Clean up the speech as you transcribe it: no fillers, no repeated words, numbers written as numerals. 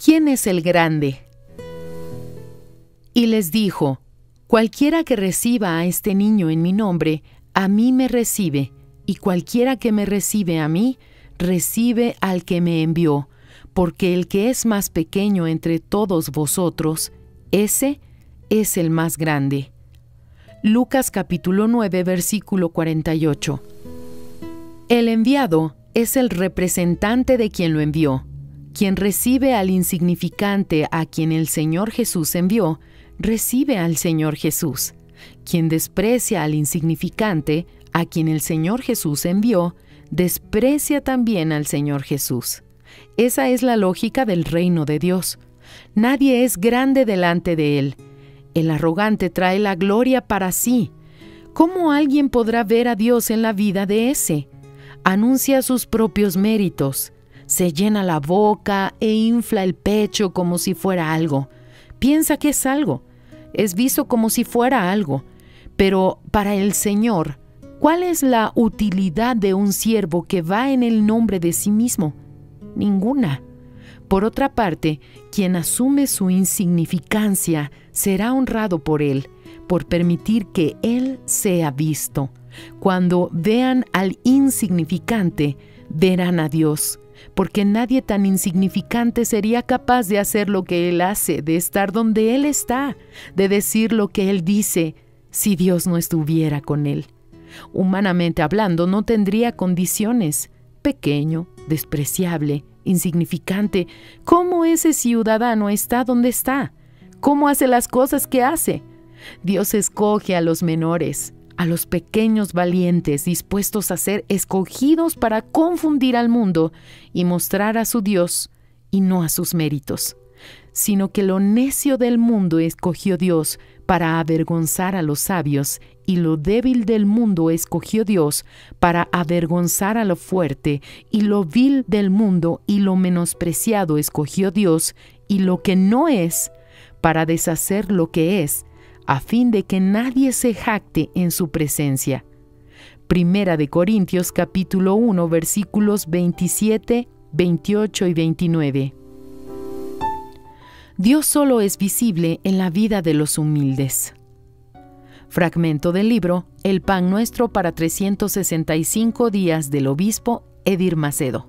¿Quién es el grande? Y les dijo: Cualquiera que reciba a este niño en mi nombre, a mí me recibe, y cualquiera que me recibe a mí, recibe al que me envió, porque el que es más pequeño entre todos vosotros, ese es el más grande. Lucas capítulo 9, versículo 48. El enviado es el representante de quien lo envió. Quien recibe al insignificante a quien el Señor Jesús envió, recibe al Señor Jesús. Quien desprecia al insignificante a quien el Señor Jesús envió, desprecia también al Señor Jesús. Esa es la lógica del reino de Dios. Nadie es grande delante de Él. El arrogante trae la gloria para sí. ¿Cómo alguien podrá ver a Dios en la vida de ese? Anuncia sus propios méritos. Se llena la boca e infla el pecho como si fuera algo. Piensa que es algo. Es visto como si fuera algo. Pero para el Señor, ¿cuál es la utilidad de un siervo que va en el nombre de sí mismo? Ninguna. Por otra parte, quien asume su insignificancia será honrado por Él, por permitir que Él sea visto. Cuando vean al insignificante, verán a Dios, porque nadie tan insignificante sería capaz de hacer lo que Él hace, de estar donde Él está, de decir lo que Él dice, si Dios no estuviera con Él. Humanamente hablando, no tendría condiciones. Pequeño, despreciable, insignificante. ¿Cómo ese ciudadano está donde está? ¿Cómo hace las cosas que hace? Dios escoge a los menores, a los pequeños valientes dispuestos a ser escogidos para confundir al mundo y mostrar a su Dios y no a sus méritos, sino que lo necio del mundo escogió Dios para avergonzar a los sabios, y lo débil del mundo escogió Dios para avergonzar a lo fuerte, y lo vil del mundo y lo menospreciado escogió Dios, y lo que no es, para deshacer lo que es, a fin de que nadie se jacte en su presencia. Primera de Corintios capítulo 1, versículos 27, 28 y 29. Dios solo es visible en la vida de los humildes. Fragmento del libro El pan nuestro para 365 días del obispo Edir Macedo.